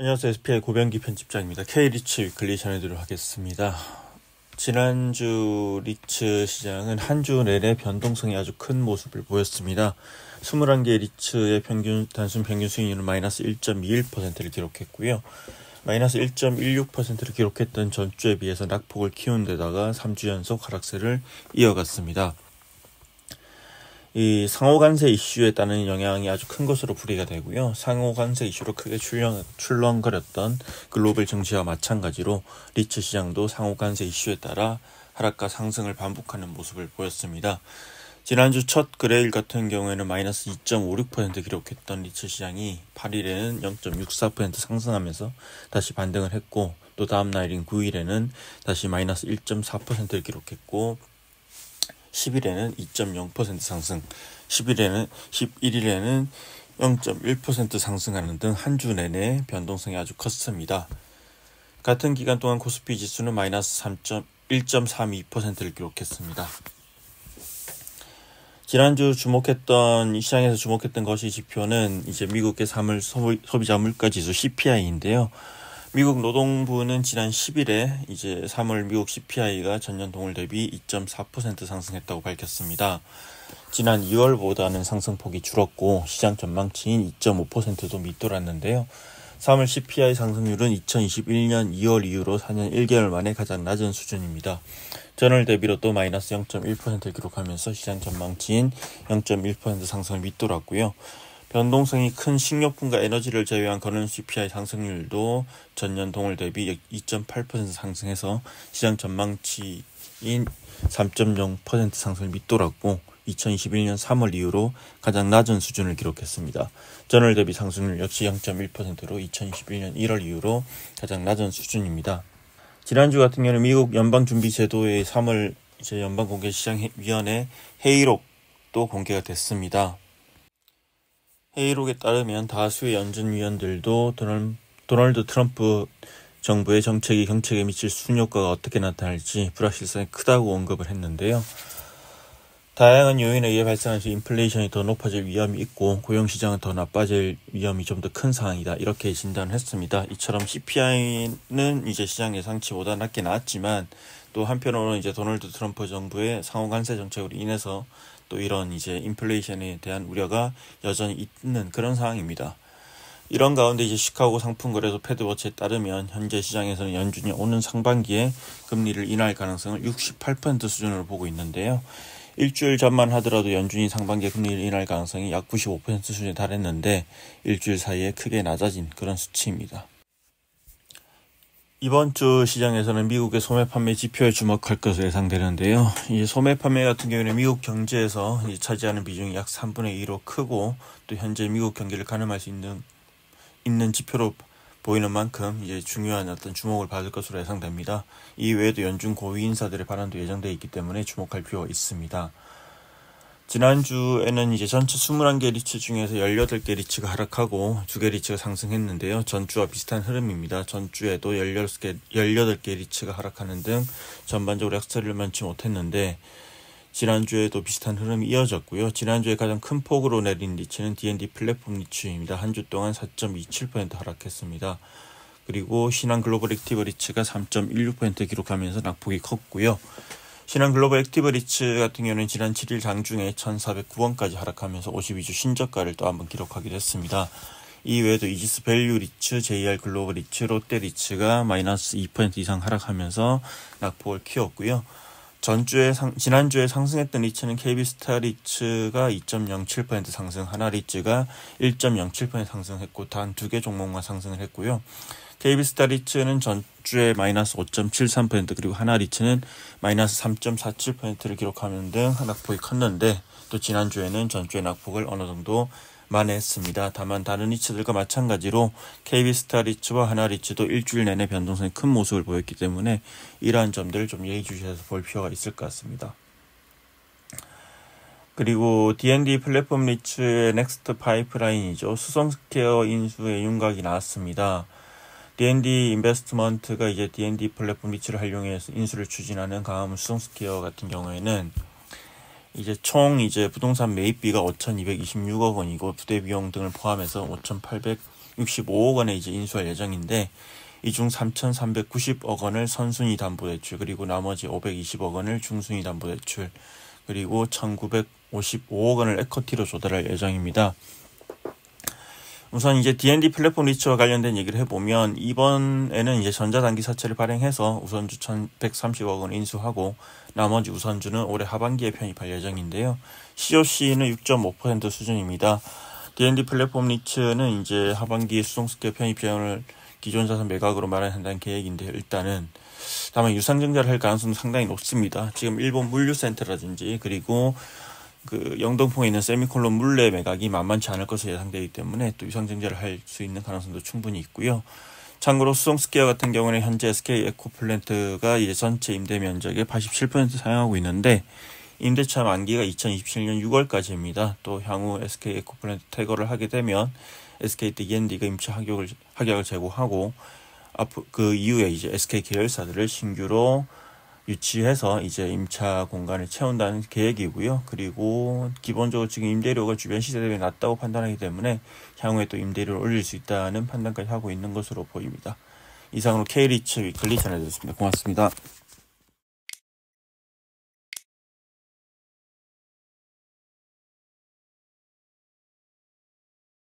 안녕하세요. SPI 고병기 편집장입니다. K리츠 위클리 전해드리도록 하겠습니다. 지난주 리츠 시장은 한 주 내내 변동성이 아주 큰 모습을 보였습니다. 21개 리츠의 단순 평균 수익률은 마이너스 1.21%를 기록했고요. 마이너스 1.16%를 기록했던 전주에 비해서 낙폭을 키운 데다가 3주 연속 하락세를 이어갔습니다. 이 상호관세 이슈에 따른 영향이 아주 큰 것으로 풀이가 되고요. 상호관세 이슈로 크게 출렁거렸던 글로벌 증시와 마찬가지로 리츠 시장도 상호관세 이슈에 따라 하락과 상승을 반복하는 모습을 보였습니다. 지난주 첫 거래일 같은 경우에는 마이너스 2.56% 기록했던 리츠 시장이 8일에는 0.64% 상승하면서 다시 반등을 했고, 또 다음 날인 9일에는 다시 마이너스 1.4%를 기록했고, 10일에는 2.0% 상승, 11일에는 0.1% 상승하는 등 한 주 내내 변동성이 아주 컸습니다. 같은 기간 동안 코스피 지수는 마이너스 1.32%를 기록했습니다. 지난주 시장에서 주목했던 것이 지표는 이제 미국의 3월 소비자 물가 지수 CPI인데요. 미국 노동부는 지난 10일에 이제 3월 미국 CPI가 전년 동월 대비 2.4% 상승했다고 밝혔습니다. 지난 2월보다는 상승폭이 줄었고 시장 전망치인 2.5%도 밑돌았는데요. 3월 CPI 상승률은 2021년 2월 이후로 4년 1개월 만에 가장 낮은 수준입니다. 전월 대비로 또 마이너스 0.1%를 기록하면서 시장 전망치인 0.1% 상승을 밑돌았고요. 변동성이 큰 식료품과 에너지를 제외한 거래 CPI 상승률도 전년 동월 대비 2.8% 상승해서 시장 전망치인 3.0% 상승을 밑돌았고 2021년 3월 이후로 가장 낮은 수준을 기록했습니다. 전월 대비 상승률 역시 0.1%로 2021년 1월 이후로 가장 낮은 수준입니다. 지난주 같은 경우는 미국 연방준비제도의 3월 연방공개시장위원회 회의록도 공개가 됐습니다. 회의록에 따르면 다수의 연준위원들도 도널드 트럼프 정부의 경책에 미칠 순효과가 어떻게 나타날지 불확실성이 크다고 언급을 했는데요. 다양한 요인에 의해 발생한 인플레이션이 더 높아질 위험이 있고 고용시장은 더 나빠질 위험이 좀 더 큰 상황이다, 이렇게 진단을 했습니다. 이처럼 CPI는 이제 시장 예상치보다 낮게 나왔지만 또 한편으로는 이제 도널드 트럼프 정부의 상호관세 정책으로 인해서 또 이런 이제 인플레이션에 대한 우려가 여전히 있는 그런 상황입니다. 이런 가운데 이제 시카고 상품거래소 패드워치에 따르면 현재 시장에서는 연준이 오는 상반기에 금리를 인하할 가능성을 68% 수준으로 보고 있는데요. 일주일 전만 하더라도 연준이 상반기에 금리를 인하할 가능성이 약 95% 수준에 달했는데 일주일 사이에 크게 낮아진 그런 수치입니다. 이번 주 시장에서는 미국의 소매 판매 지표에 주목할 것으로 예상되는데요. 이 소매 판매 같은 경우에는 미국 경제에서 차지하는 비중이 약 3분의 2로 크고 또 현재 미국 경기를 가늠할 수 있는 지표로 보이는 만큼 이제 중요한 어떤 주목을 받을 것으로 예상됩니다. 이외에도 연준 고위 인사들의 발언도 예정되어 있기 때문에 주목할 필요가 있습니다. 지난주에는 이제 전체 21개 리츠 중에서 18개 리츠가 하락하고 2개 리츠가 상승했는데요. 전주와 비슷한 흐름입니다. 전주에도 18개 리츠가 하락하는 등 전반적으로 약세를 면치 못했는데 지난주에도 비슷한 흐름이 이어졌고요. 지난주에 가장 큰 폭으로 내린 리츠는 D&D 플랫폼 리츠입니다. 한 주 동안 4.27% 하락했습니다. 그리고 신한 글로벌 액티브 리츠가 3.16% 기록하면서 낙폭이 컸고요. 신한 글로벌 액티브 리츠 같은 경우는 지난 7일 장중에 1,409원까지 하락하면서 52주 신저가를 또 한번 기록하기도 했습니다. 이외에도 이지스 밸류 리츠, JR 글로벌 리츠, 롯데 리츠가 마이너스 2% 이상 하락하면서 낙폭을 키웠고요. 지난주에 상승했던 리츠는 KB스타 리츠가 2.07% 상승, 하나리츠가 1.07% 상승했고 단 2개 종목만 상승을 했고요. KB스타 리츠는 전주에 마이너스 5.73% 그리고 하나리츠는 마이너스 3.47%를 기록하는 등 낙폭이 컸는데 또 지난주에는 전주의 낙폭을 어느 정도 만회했습니다. 다만 다른 리츠들과 마찬가지로 KB스타 리츠와 하나리츠도 일주일 내내 변동성이 큰 모습을 보였기 때문에 이러한 점들을 좀 예의주시해서 볼 필요가 있을 것 같습니다. 그리고 D&D 플랫폼 리츠의 넥스트 파이프라인이죠. 수성스퀘어 인수의 윤곽이 나왔습니다. D&D 인베스트먼트가 이제 D&D 플랫폼 리츠를 활용해서 인수를 추진하는 강화문 수성스퀘어 같은 경우에는 이제 총 부동산 매입비가 5,226억 원이고 부대 비용 등을 포함해서 5,800 3,365억 원에 이제 인수할 예정인데, 이 중 3,390억 원을 선순위 담보대출, 그리고 나머지 520억 원을 중순위 담보대출, 그리고 1,955억 원을 에쿼티로 조달할 예정입니다. 우선 이제 D&D 플랫폼 리츠와 관련된 얘기를 해보면, 이번에는 이제 전자단기 사채를 발행해서 우선주 1,130억 원 인수하고 나머지 우선주는 올해 하반기에 편입할 예정인데요. COC는 6.5% 수준입니다. D&D 플랫폼 리츠는 이제 하반기에 수송스퀘어 편입 비용을 기존 자산 매각으로 마련한다는 계획인데, 일단은 다만 유상증자를 할 가능성은 상당히 높습니다. 지금 일본 물류센터라든지 그리고 그 영등포에 있는 세미콜론 물레 매각이 만만치 않을 것으로 예상되기 때문에 또 유상증자를 할 수 있는 가능성도 충분히 있고요. 참고로 수송스퀘어 같은 경우는 현재 SK 에코플랜트가 이제 전체 임대 면적의 87% 사용하고 있는데, 임대차 만기가 2027년 6월까지입니다. 또 향후 SK 에코플랜트 퇴거를 하게 되면 SK D&D가 임차 합약을 재고하고, 그 이후에 이제 SK 계열사들을 신규로 유치해서 이제 임차 공간을 채운다는 계획이고요. 그리고 기본적으로 지금 임대료가 주변 시세 대비 낮다고 판단하기 때문에 향후에 또 임대료를 올릴 수 있다는 판단까지 하고 있는 것으로 보입니다. 이상으로 K리츠 위클리 전해드렸습니다. 고맙습니다.